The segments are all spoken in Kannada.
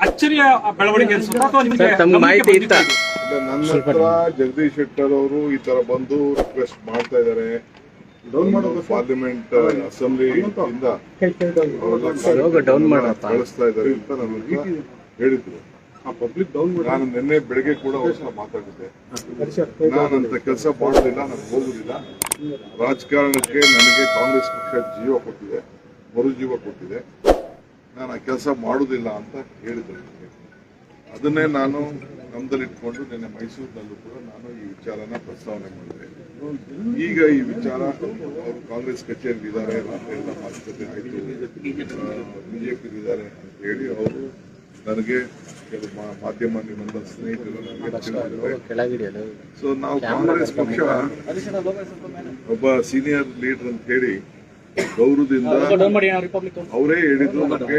ಅಚ್ಚರಿಯ ಬೆಳವಣಿಗೆ ಅನ್ಸುತ್ತಾ ಅಥವಾ ನಿಮಗೆ ಮಾಹಿತಿ ಇತ್ತ? ನನ್ನ ಹತ್ರ ಜಗದೀಶ್ ಶೆಟ್ಟರ್ ಅವರು ಈ ತರ ಬಂದು ರಿಕ್ವೆಸ್ಟ್ ಮಾಡ್ತಾ ಇದ್ದಾರೆ. ಪಾರ್ಲಿಮೆಂಟ್ ಅಸೆಂಬ್ಲಿ ಇಂದ ಕಳಿಸ್ತಾ ಇದ್ದಾರೆ ಅಂತ ನನಗೆ ಹೇಳಿದ್ರು. ನಾನು ನಿನ್ನೆ ಬೆಳಗ್ಗೆ ಕೂಡ ಅವ್ರ ಮಾತಾಡಿದ್ದೆ. ನಾನಂತ ಕೆಲಸ ಮಾಡೋದಿಲ್ಲ, ನಾನು ಹೋಗುದಿಲ್ಲ. ರಾಜಕಾರಣಕ್ಕೆ ನನಗೆ ಕಾಂಗ್ರೆಸ್ ಪಕ್ಷ ಜೀವ ಕೊಟ್ಟಿದೆ, ಮರುಜೀವ ಕೊಟ್ಟಿದೆ. ನಾನು ಆ ಕೆಲಸ ಮಾಡುವುದಿಲ್ಲ ಅಂತ ಹೇಳಿದ್ರು. ಅದನ್ನೇ ನಾನು ನಮ್ದಲ್ಲಿಟ್ಕೊಂಡು ನಿನ್ನೆ ಮೈಸೂರಿನಲ್ಲೂ ಕೂಡ ನಾನು ಈ ವಿಚಾರನ ಪ್ರಸ್ತಾವನೆ ಮಾಡಿದೆ. ಈಗ ಈ ವಿಚಾರ ಅವರು ಕಾಂಗ್ರೆಸ್ ಕಚೇರಿ ಇದ್ದಾರೆ, ಎಲ್ಲ ಮಾತುಕತೆ ಆಯಿತು, ಬಿಜೆಪಿ ಇದ್ದಾರೆ ಅಂತ ಹೇಳಿ ಅವರು ನನಗೆ ಕೆಲವು ಮಾಧ್ಯಮ ನಿಮ್ಮಂತ ಸ್ನೇಹಿತರು ನನಗೆ ತಿಳಿಸಿದ್ದಾರೆ. ಸೊ ನಾವು ಕಾಂಗ್ರೆಸ್ ಪಕ್ಷ ಒಬ್ಬ ಸೀನಿಯರ್ ಲೀಡರ್ ಅಂತ ಹೇಳಿ ಗೌರವದಿಂದ ಅವರೇ ಹೇಳಿದ್ರು ನಮಗೆ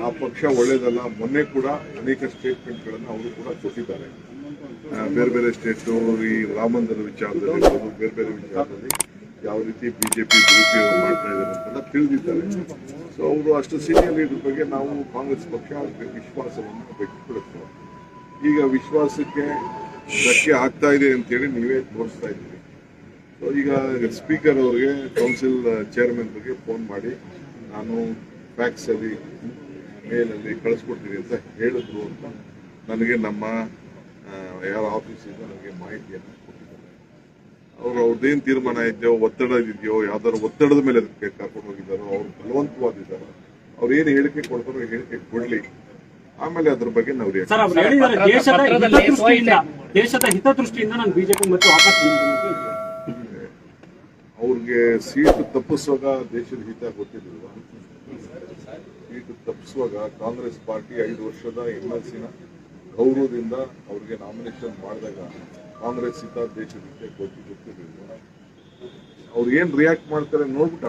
ಆ ಪಕ್ಷ ಒಳ್ಳೇದಲ್ಲ. ಮೊನ್ನೆ ಕೂಡ ಅನೇಕ ಸ್ಟೇಟ್ಮೆಂಟ್ಗಳನ್ನು ಅವರು ಕೂಡ ಕೊಟ್ಟಿದ್ದಾರೆ. ಬೇರೆ ಬೇರೆ ಸ್ಟೇಟು ಈ ರಾಮ ಮಂದಿರ ವಿಚಾರದಲ್ಲಿ ಬೇರೆ ಬೇರೆ ವಿಚಾರದಲ್ಲಿ ಯಾವ ರೀತಿ ಬಿಜೆಪಿ ದುರುಪಯೋಗ ಮಾಡ್ತಾ ಇದ್ದಾರೆ ಅಂತೆಲ್ಲ ತಿಳಿದಿದ್ದಾರೆ. ಸೊ ಅವರು ಅಷ್ಟು ಸೀನಿಯರ್ ಲೀಡರ್ ಬಗ್ಗೆ ನಾವು ಕಾಂಗ್ರೆಸ್ ಪಕ್ಷ ವಿಶ್ವಾಸವನ್ನು ವ್ಯಕ್ತಪಡಿಸ್ತೇವೆ. ಈಗ ವಿಶ್ವಾಸಕ್ಕೆ ಧಕ್ಕೆ ಆಗ್ತಾ ಇದೆ ಅಂತೇಳಿ ನೀವೇ ತೋರಿಸ್ತಾ ಇದ್ದೀರಿ. ಸೊ ಈಗ ಸ್ಪೀಕರ್ ಅವರಿಗೆ ಕೌನ್ಸಿಲ್ ಚೇರ್ಮನ್ ಬಗ್ಗೆ ಫೋನ್ ಮಾಡಿ ನಾನು ಫ್ಯಾಕ್ಸಲ್ಲಿ ಮೇಲಲ್ಲಿ ಕಳಿಸ್ಕೊಡ್ತೀನಿ ಅಂತ ಹೇಳಿದ್ರು ಅಂತ ನನಗೆ ನಮ್ಮ ಯಾರ ಆಫೀಸಿಂದ ನನಗೆ ಮಾಹಿತಿಯನ್ನು ಕೊಟ್ಟಿದ್ದಾರೆ. ಅವ್ರದ್ದೇನು ತೀರ್ಮಾನ ಇದೆಯೋ, ಒತ್ತಡ ಇದೆಯೋ, ಯಾವ್ದಾದ್ರು ಒತ್ತಡದ ಮೇಲೆ ಅದಕ್ಕೆ ಕರ್ಕೊಂಡು ಹೋಗಿದ್ದಾರೋ, ಅವ್ರು ಬಲವಂತವಾದಿದ್ದಾರೋ, ಅವ್ರು ಏನು ಹೇಳಿಕೆ ಕೊಡ್ತಾರೋ ಹೇಳಿಕೆ ಕೊಡ್ಲಿ, ಆಮೇಲೆ ಅದ್ರ ಬಗ್ಗೆ ನಾವು ದೇಶದ ಹಿತದೃಷ್ಟಿಯಿಂದ ನಾನು ಬಿಜೆಪಿ ಮತ್ತು ವಾಪಸ್ ಅವ್ರಿಗೆ ಸೀಟು ತಪ್ಪಿಸುವಾಗ ದೇಶದ ಹಿತ ಗೊತ್ತಿರಲಿಲ್ಲ. ಸೀಟು ತಪ್ಪಿಸುವಾಗ ಕಾಂಗ್ರೆಸ್ ಪಾರ್ಟಿ 5 ವರ್ಷದ MLC-ನ ಗೌರವದಿಂದ ಅವ್ರಿಗೆ ನಾಮಿನೇಷನ್ ಮಾಡಿದಾಗ ಕಾಂಗ್ರೆಸ್ ಹಿತ ದೇಶದ ಹಿತ ಗೊತ್ತಿರಲಿಲ್ಲ. ಅವ್ರು ಏನ್ ರಿಯಾಕ್ಟ್ ಮಾಡ್ತಾರೆ ನೋಡ್ಬಿಟ್ಟು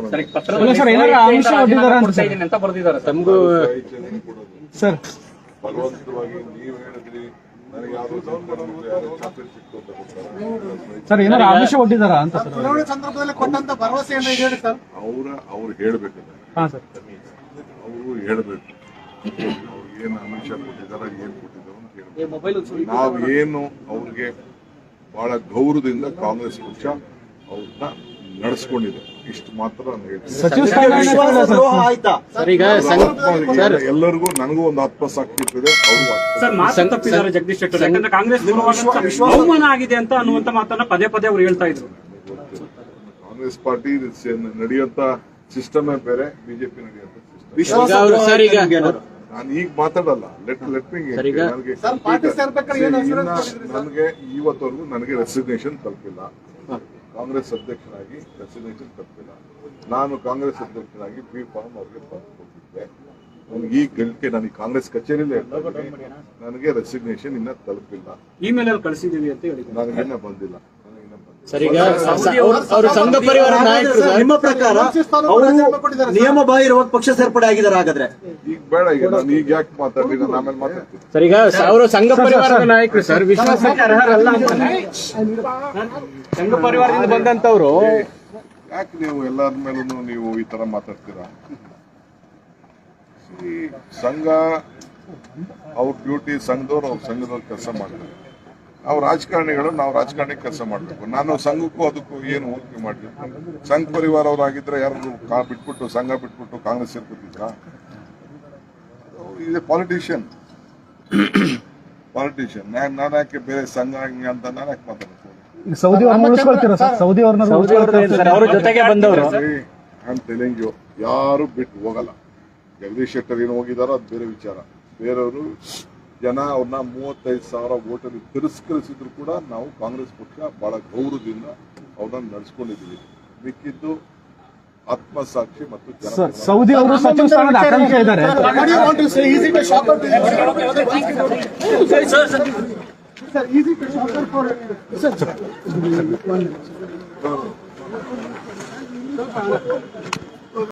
ಬಲವಂತವಾಗಿ ನೀವ್ ಹೇಳಿದ್ರಿ ನನಗೆ ಯಾವ್ದು ಚಾಕ್ಲೇಟ್ ಸಿಕ್ತು ಅಂತ ಸರ್, ಏನಾದ್ರು ಆಮಿಷ ಒಡ್ಡಿದಾರ ಅಂತ ಸಂದರ್ಭದಲ್ಲಿ ಕೊಟ್ಟಂತ ಭರವಸೆ ಅವ್ರು ಹೇಳ್ಬೇಕಲ್ಲ, ಅವರು ಹೇಳ್ಬೇಕು ಅವ್ರಿಗೆ ಏನ್ ಆಮಿಷ ಕೊಟ್ಟಿದಾರ, ಏನ್ ಕೊಟ್ಟಿದಾರ ಅಂತ ಹೇಳ್ಬೇಕು. ನಾವೇನು ಅವ್ರಿಗೆ ಬಹಳ ಗೌರವದಿಂದ ಕಾಂಗ್ರೆಸ್ ಪಕ್ಷ ಅವ್ರನ್ನ ನಡೆಸ್ಕೊಂಡಿದೆ, ಇಷ್ಟು ಮಾತ್ರ ಎಲ್ಲರಿಗೂ ನನಗೂ ಒಂದು ಆತ್ಮಸಾಕ್ಷಿ ಇರ್ತದೆ. ಅವರು ಜಗದೀಶ್ ಶೆಟ್ಟರ್ ಯಾಕಂದ್ರೆ ಕಾಂಗ್ರೆಸ್ ಅವಮಾನ ಆಗಿದೆ ಅಂತ ಅನ್ನುವಂತ ಮಾತನ್ನ ಪದೇ ಪದೇ ಅವ್ರು ಹೇಳ್ತಾ ಇದ್ರು. ಕಾಂಗ್ರೆಸ್ ಪಾರ್ಟಿ ನಡೆಯುವಂತ ಸಿಸ್ಟಮೇ ಬೇರೆ, ಬಿಜೆಪಿ ನಡೆಯುವಂತ ಸಿಸ್ಟಮ್. ನಾನು ಈಗ ಮಾತಾಡಲ್ಲ, ಲೆಟ್ ಮೀ ನನಗೆ ಇವತ್ತವರೆಗೂ ನನಗೆ ರೆಸಿಗ್ನೇಷನ್ ತಲುಪಿಲ್ಲ. ಕಾಂಗ್ರೆಸ್ ಅಧ್ಯಕ್ಷರಾಗಿ ರೆಸಿಗ್ನೇಷನ್ ತಲುಪಿಲ್ಲ. ನಾನು ಕಾಂಗ್ರೆಸ್ ಅಧ್ಯಕ್ಷರಾಗಿ ಬಿ ಫಾರ್ಮ್ ಅವ್ರಿಗೆ ಕೊಟ್ಟಿದ್ದೆ. ನನಗೆ ಈ ಗಳಿಕೆ ನಾನು ಕಾಂಗ್ರೆಸ್ ಕಚೇರಿಯಲ್ಲೇ ನನಗೆ ರೆಸಿಗ್ನೇಷನ್ ಇನ್ನ ತಲುಪಿಲ್ಲ. ಇಮೇಲ್ ಅಲ್ಲಿ ಕಳಿಸಿದೀವಿ ಅಂತ ಹೇಳಿ ನನಗಿನ್ನ ಬಂದಿಲ್ಲ. ಸಂಘ ಪರಿವಾರ ನಾಯಕರು ನಿಮ್ಮ ಪ್ರಕಾರ ಅವರು ನಿಯಮ ಬಾಹಿರವಾಗಿ ಪಕ್ಷ ಸೇರ್ಪಡೆ ಆಗಿದ್ದಾರೆ. ಹಾಗಾದ್ರೆ ಈಗ ಬೇಡ, ಈಗ ನಾನು ಈಗ ಯಾಕೆ ಮಾತಾಡ್ತೀನಿ, ನಾನು ಆಮೇಲೆ ಮಾತಾಡ್ತೀನಿ. ಸರ್, ಈಗ ಅವರು ಸಂಘ ಪರಿವಾರದ ನಾಯಕರು ಸರ್, ವಿಶ್ವಾಸಕ್ಕೆ ಅರ್ಹರಲ್ಲ ಅಂತಾನೆ ಸಂಘ ಪರಿವಾರದಿಂದ ಬಂದಂತವ್ರು. ಯಾಕೆ ನೀವು ಎಲ್ಲರ ಮೇಲೂ ನೀವು ಈ ತರ ಮಾತಾಡ್ತೀರಾ? ಈ ಸಂಘ ಅವ್ರ ಡ್ಯೂಟಿ, ಸಂಘದವ್ರು ಅವ್ರ ಸಂಘದವ್ರು ಕೆಲಸ ಮಾಡ್ತಾರೆ. ನಾವು ರಾಜಕಾರಣಿಗಳು, ನಾವು ರಾಜಕಾರಣಕ್ಕೆ ಕೆಲಸ ಮಾಡಬೇಕು. ನಾನು ಸಂಘಕ್ಕೂ ಅದಕ್ಕೂ ಏನು ಹೋಲಿಕೆ ಮಾಡಿರ್ತೀನಿ? ಸಂಘ ಪರಿವಾರ ಅವರಾಗಿದ್ರೆ ಯಾರು ಬಿಟ್ಬಿಟ್ಟು ಸಂಘ ಬಿಟ್ಬಿಟ್ಟು ಕಾಂಗ್ರೆಸ್ ಸೇರ್ಕೊತಿದ್ರ? ಇದೆ ಪಾಲಿಟಿಷಿಯನ್. ನಾನು ಯಾಕೆ ಬೇರೆ ಸಂಘ ಹಂಗೆ ಅಂತ ನಾನು ಯಾಕೆ ಮಾತಾಡ್ತೀನಿ? ಸೌದಿ ಅವ್ರ ಜೊತೆಗೆ ಬಂದವರು ಯಾರು ಬಿಟ್ಟು ಹೋಗಲ್ಲ. ಜಗದೀಶ್ ಶೆಟ್ಟರ್ ಏನು ಹೋಗಿದಾರೋ ಅದು ಬೇರೆ ವಿಚಾರ. ಬೇರೆಯವರು ಜನ ಅವ್ರನ್ನ 35,000 ವೋಟಲ್ಲಿ ತಿರಸ್ಕರಿಸಿದ್ರು ಕೂಡ ನಾವು ಕಾಂಗ್ರೆಸ್ ಪಕ್ಷ ಬಹಳ ಗೌರವದಿಂದ ಅವ್ರನ್ನ ನಡೆಸ್ಕೊಂಡಿದ್ದೀವಿ. ಮಿಕ್ಕಿದ್ದು ಆತ್ಮಸಾಕ್ಷಿ ಮತ್ತು ಸೌದಿ ಅವರು ಸಚಿವ ಸ್ಥಾನದ ಆಕಾಂಕ್ಷೆ ಇದ್ದಾರೆ. Sir, easy to